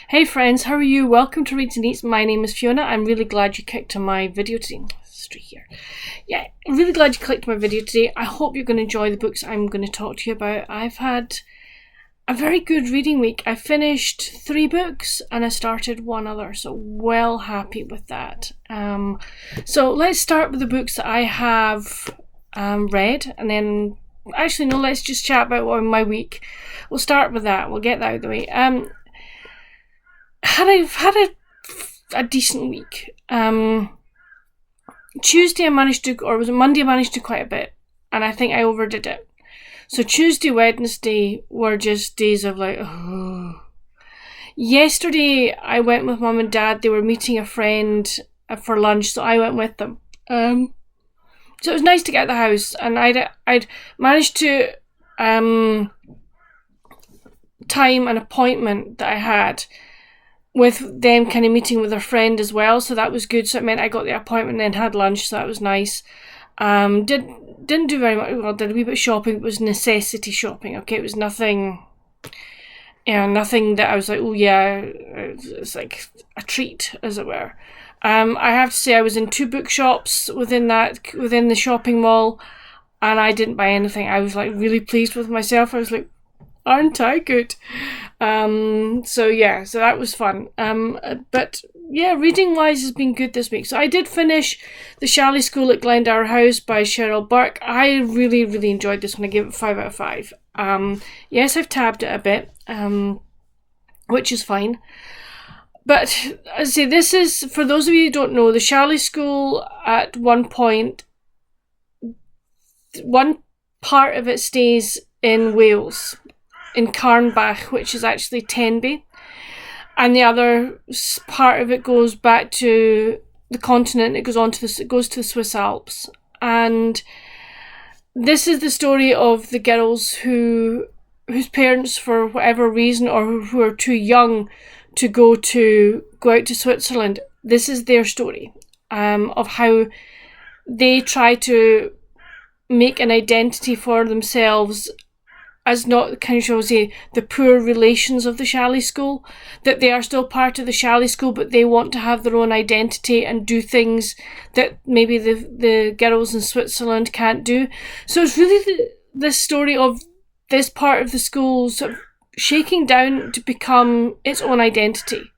Hey friends, how are you? Welcome to Reads and Eats. My name is Fiona. I'm really glad you clicked on my video today. Straight here. Yeah, I'm really glad you clicked on my video today. I hope you're going to enjoy the books I'm going to talk to you about. I've had a very good reading week. I finished 3 books and I started one other, so well happy with that. So let's start with the books that I have read, and then actually no, let's just chat about my week. We'll start with that. We'll get that out of the way. I've had a decent week. Tuesday I managed to, or was it Monday I managed to quite a bit, and I think I overdid it. So Tuesday, Wednesday were just days of like, oh. Yesterday I went with Mum and Dad. They were meeting a friend for lunch, so I went with them. So it was nice to get out of the house, and I'd managed to time an appointment that I had with them kind of meeting with their friend as well, so that was good. So it meant I got the appointment and then had lunch, so that was nice. Didn't do very much. Well, did a wee bit of shopping. It was necessity shopping. Okay, it was nothing. Nothing that I was like, oh yeah, it's like a treat, as it were. I have to say I was in 2 bookshops within the shopping mall, and I didn't buy anything. I was like really pleased with myself. I was like, aren't I good? So that was fun. But yeah, reading wise has been good this week. So I did finish The Shalley School at Glendower House by Cheryl Burke. I really, really enjoyed this one. I gave it 5 out of 5. Yes, I've tabbed it a bit, which is fine. But as I say, this is, for those of you who don't know, The Shalley School at one point, one part of it stays in Wales, in Carnbach, which is actually Tenby, and the other part of it goes back to the continent. It goes to the Swiss Alps, and this is the story of the girls whose parents, for whatever reason, or who are too young to go out to Switzerland. This is their story of how they try to make an identity for themselves as not kind of, shall we say, the poor relations of the Shalley School, that they are still part of the Shalley School, but they want to have their own identity and do things that maybe the girls in Switzerland can't do. So it's really this story of this part of the school sort of shaking down to become its own identity.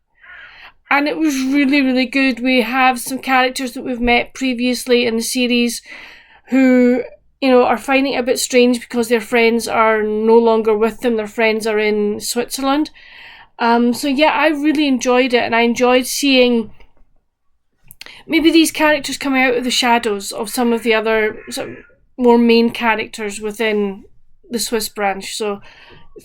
And it was really, really good. We have some characters that we've met previously in the series who, are finding it a bit strange because their friends are no longer with them. Their friends are in Switzerland. So yeah, I really enjoyed it, and I enjoyed seeing maybe these characters coming out of the shadows of some of the other sort of more main characters within the Swiss branch. So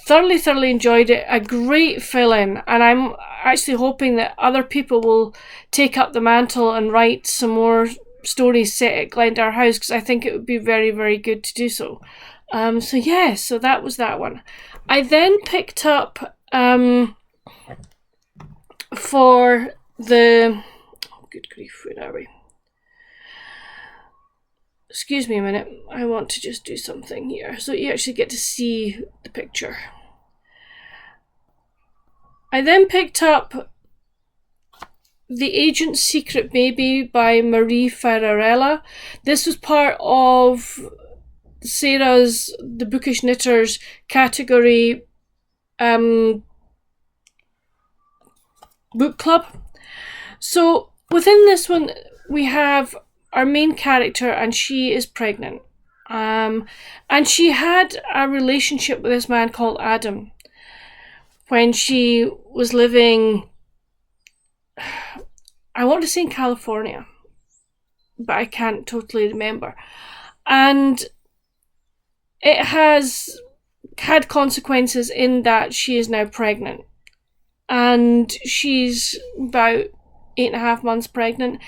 thoroughly enjoyed it. A great fill-in, and I'm actually hoping that other people will take up the mantle and write some more stories set at Glendower House, because I think it would be very, very good to do so. So that was that one. I then picked up for the... Oh, good grief, where are we? Excuse me a minute. I want to just do something here so you actually get to see the picture. I then picked up The Agent's Secret Baby by Marie Ferrarella. This was part of Sarah's The Bookish Knitters category book club. So within this one we have our main character, and she is pregnant. And she had a relationship with this man called Adam when she was living, I want to say in California, but I can't totally remember. And it has had consequences in that she is now pregnant. And she's about 8.5 months pregnant.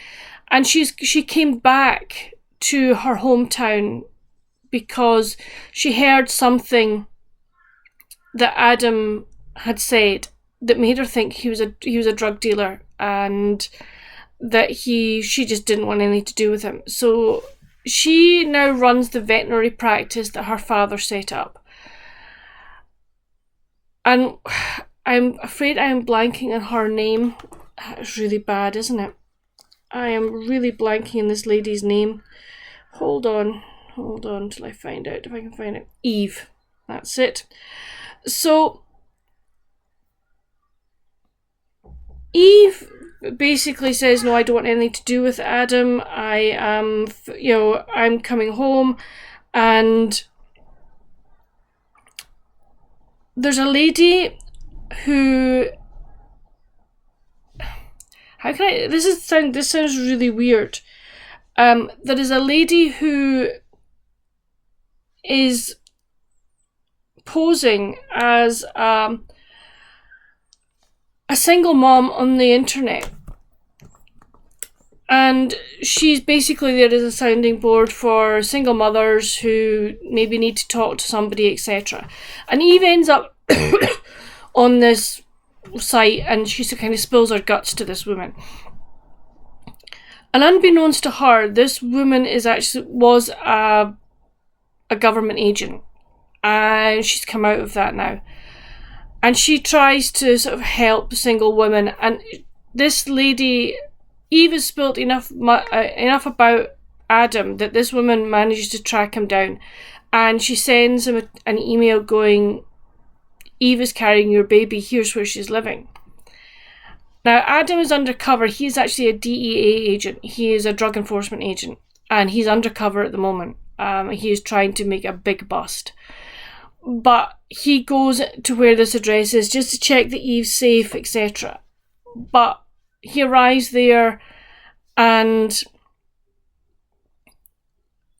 And she came back to her hometown because she heard something that Adam had said that made her think he was a drug dealer, and that she just didn't want anything to do with him. So she now runs the veterinary practice that her father set up. And I'm afraid I am blanking on her name. It's really bad, isn't it? I am really blanking on this lady's name. Hold on till I find out if I can find it. Eve. That's it. So Eve basically says, no, I don't want anything to do with Adam. I'm coming home, and there's a lady who, this sounds really weird. There is a lady who is posing as a single mom on the internet, and she's basically there as a sounding board for single mothers who maybe need to talk to somebody, etc. And Eve ends up on this site, and she kind of spills her guts to this woman. And unbeknownst to her, this woman was a government agent, and she's come out of that now. And she tries to sort of help single women. And this lady, Eve, has spilled enough about Adam that this woman manages to track him down. And she sends him an email going, Eve is carrying your baby, here's where she's living. Now, Adam is undercover. He's actually a DEA agent. He is a drug enforcement agent. And he's undercover at the moment. He is trying to make a big bust. But he goes to where this address is just to check that Eve's safe, etc. But he arrives there and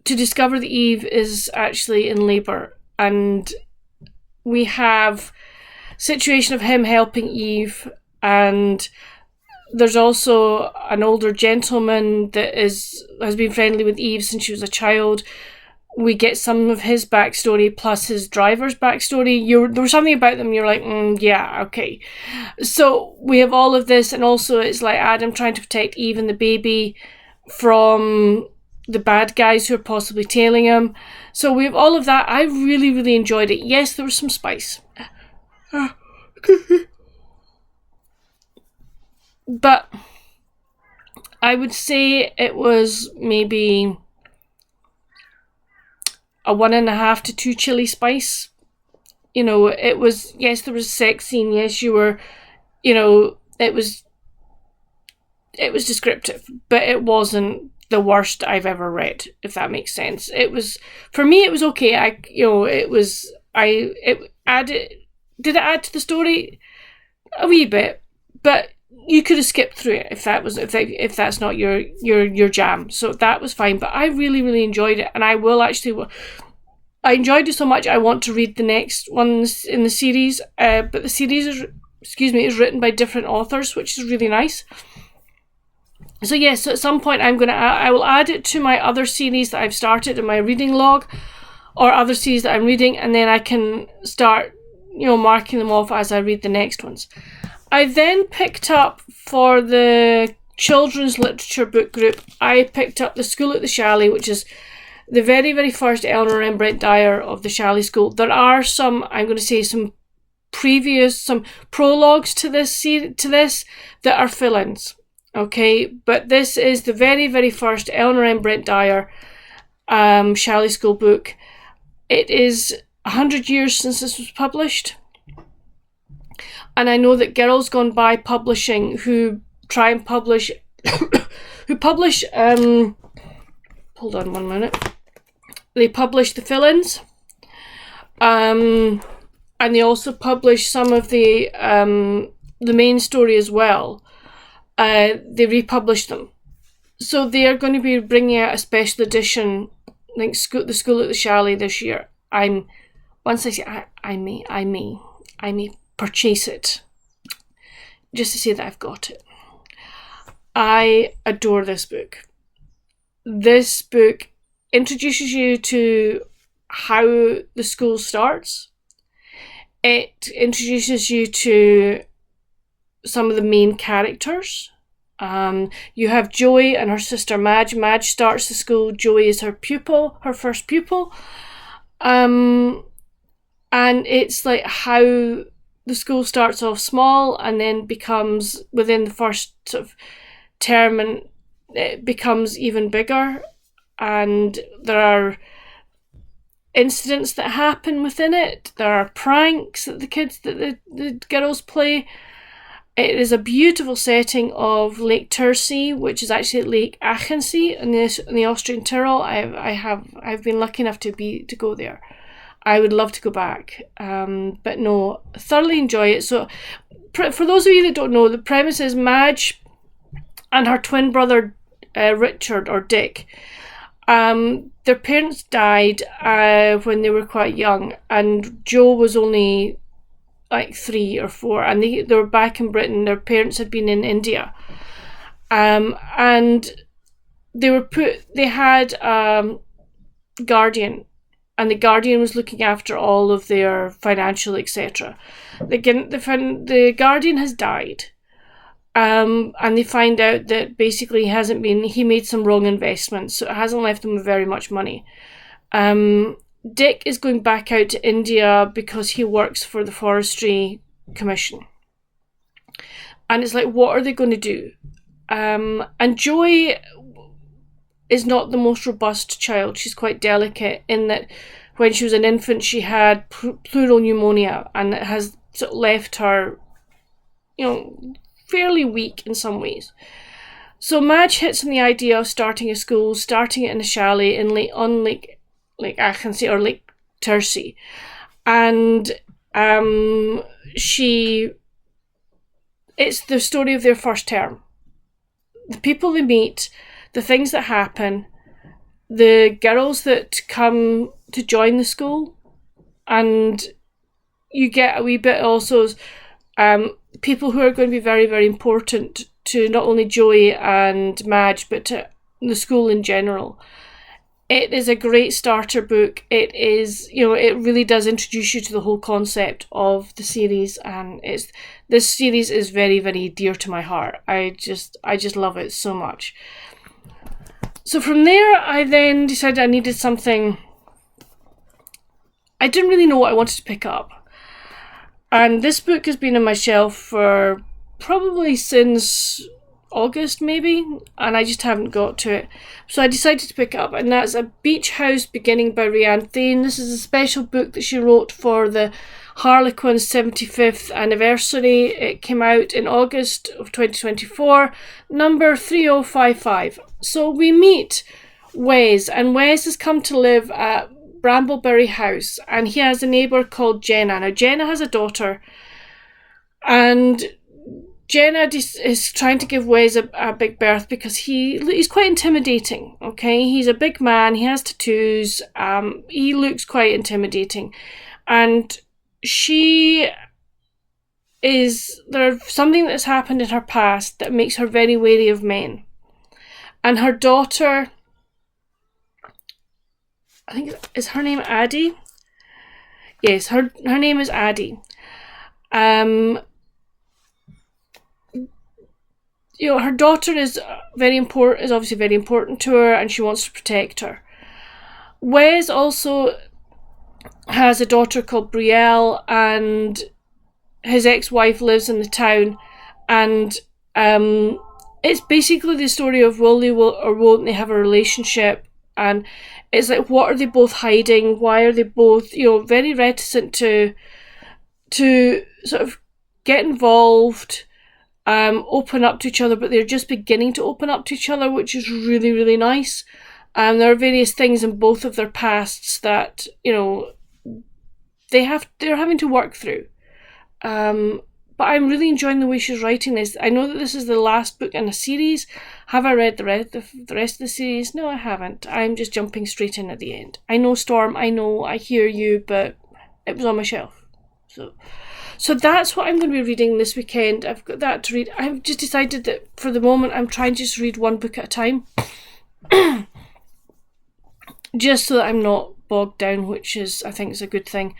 to discover that Eve is actually in labour. And we have a situation of him helping Eve, and there's also an older gentleman that has been friendly with Eve since she was a child. We get some of his backstory plus his driver's backstory. There was something about them you're like, yeah, okay. So we have all of this, and also it's like Adam trying to protect Eve and the baby from the bad guys who are possibly tailing him. So we have all of that. I really, really enjoyed it. Yes, there was some spice. But I would say it was maybe a 1.5 to 2 chili spice. It was, yes, there was a sex scene. Yes, it was descriptive, but it wasn't the worst I've ever read, if that makes sense. For me, it was okay. Did it add to the story? A wee bit, but you could have skipped through it if that's not your jam. So that was fine. But I really, really enjoyed it, and I enjoyed it so much I want to read the next ones in the series. But the series is written by different authors, which is really nice. So yes, so at some point I will add it to my other series that I've started in my reading log, or other series that I'm reading, and then I can start marking them off as I read the next ones. I then picked up, for the children's literature book group, I picked up The School at the Chalet, which is the very, very first Eleanor and Brent Dyer of the Chalet School. There are some prologues to this that are fill-ins, okay? But this is the very, very first Eleanor and Brent Dyer Chalet School book. It is 100 years since this was published. And I know that Girls Gone By Publishing, who try and publish, hold on 1 minute. They publish the fill-ins, and they also publish some of the main story as well. They republish them, so they are going to be bringing out a special edition, like the School at the Chalet this year. I may purchase it just to say that I've got it. I adore this book. This book introduces you to how the school starts. It introduces you to some of the main characters. You have Joey and her sister Madge. Madge starts the school. Joey is her first pupil. And it's like how the school starts off small and then becomes, within the first sort of term, and it becomes even bigger, and there are incidents that happen within it. There are pranks that the girls play. It is a beautiful setting of Lake Tersee, which is actually Lake Achensee in the Austrian Tyrol. I've been lucky enough to go there. I would love to go back, but no, thoroughly enjoy it. So, for those of you that don't know, the premise is Madge and her twin brother Richard, or Dick. Their parents died when they were quite young, and Joe was only like 3 or 4, and they were back in Britain. Their parents had been in India, and they had guardian, and the guardian was looking after all of their financial, etc. The guardian has died, and they find out that basically he made some wrong investments, so it hasn't left them with very much money. Dick is going back out to India because he works for the Forestry Commission. And it's like, what are they going to do? And Joy is not the most robust child. She's quite delicate in that when she was an infant, she had pleural pneumonia, and it has sort of left her, fairly weak in some ways. So Madge hits on the idea of starting a school, starting it in a chalet on Lake Achensee or Lake Tersee, and it's the story of their first term. The people they meet, the things that happen, the girls that come to join the school, and you get a wee bit also people who are going to be very, very important to not only Joey and Madge, but to the school in general. It is a great starter book. It is, it really does introduce you to the whole concept of the series, and this series is very, very dear to my heart. I just love it so much. So from there, I then decided I needed something. I didn't really know what I wanted to pick up. And this book has been on my shelf for probably since August maybe, and I just haven't got to it. So I decided to pick it up, and that's A Beach House Beginning by Rianne Thane. This is a special book that she wrote for the Harlequin's 75th anniversary. It came out in August of 2024, number 3055. So we meet Wes, and Wes has come to live at Brambleberry House, and he has a neighbour called Jenna. Now Jenna has a daughter, and Jenna is trying to give Wes a big berth because he's quite intimidating, okay? He's a big man, he has tattoos, he looks quite intimidating. And there's something that's happened in her past that makes her very wary of men. And her daughter, I think, is her name Addie? Yes, her name is Addie. Her daughter is obviously very important to her, and she wants to protect her. Wes also has a daughter called Brielle, and his ex-wife lives in the town, and it's basically the story of will they or won't they have a relationship, and it's like, what are they both hiding? Why are they both, very reticent to sort of get involved, open up to each other, but they're just beginning to open up to each other, which is really, really nice. There are various things in both of their pasts that, they're having to work through. But I'm really enjoying the way she's writing this. I know that this is the last book in a series. Have I read the rest of the series? No, I haven't. I'm just jumping straight in at the end. I know, Storm, I hear you, but it was on my shelf. So that's what I'm going to be reading this weekend. I've got that to read. I've just decided that for the moment I'm trying to just read one book at a time. Just so that I'm not bogged down, which I think is a good thing.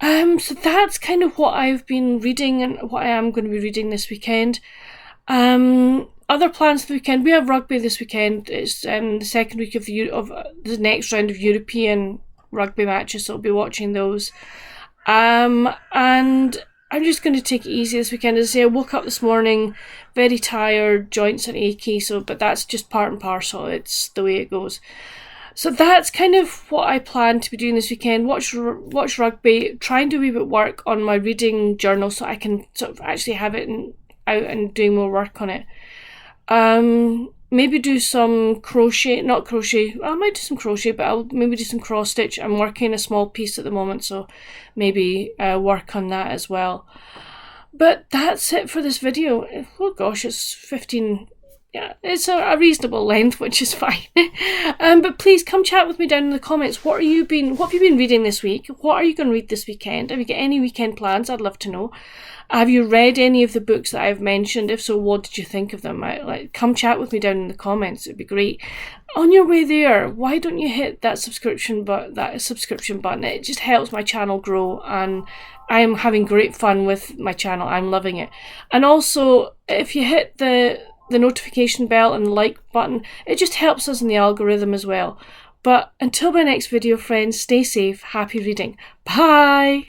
So that's kind of what I've been reading and what I am going to be reading this weekend. Other plans for the weekend, we have rugby this weekend. It's the second week of the next round of European rugby matches, so I'll be watching those. And I'm just going to take it easy this weekend. As I say, I woke up this morning very tired, joints are achy, but that's just part and parcel. It's the way it goes. So that's kind of what I plan to be doing this weekend. Watch rugby, try and do a wee bit of work on my reading journal so I can sort of actually have it out and doing more work on it. Maybe do some crochet, not crochet, I might do some crochet, but I'll maybe do some cross stitch. I'm working a small piece at the moment, so maybe work on that as well. But that's it for this video. Oh gosh, it's 15, yeah, it's a reasonable length, which is fine. But please come chat with me down in the comments. What have you been reading this week? What are you going to read this weekend? Have you got any weekend plans? I'd love to know. Have you read any of the books that I've mentioned? If so, what did you think of them? Come chat with me down in the comments. It'd be great. On your way there, why don't you hit that subscription button? It just helps my channel grow, and I am having great fun with my channel. I'm loving it. And also, if you hit the notification bell and like button, it just helps us in the algorithm as well. But until my next video, friends, stay safe, happy reading. Bye!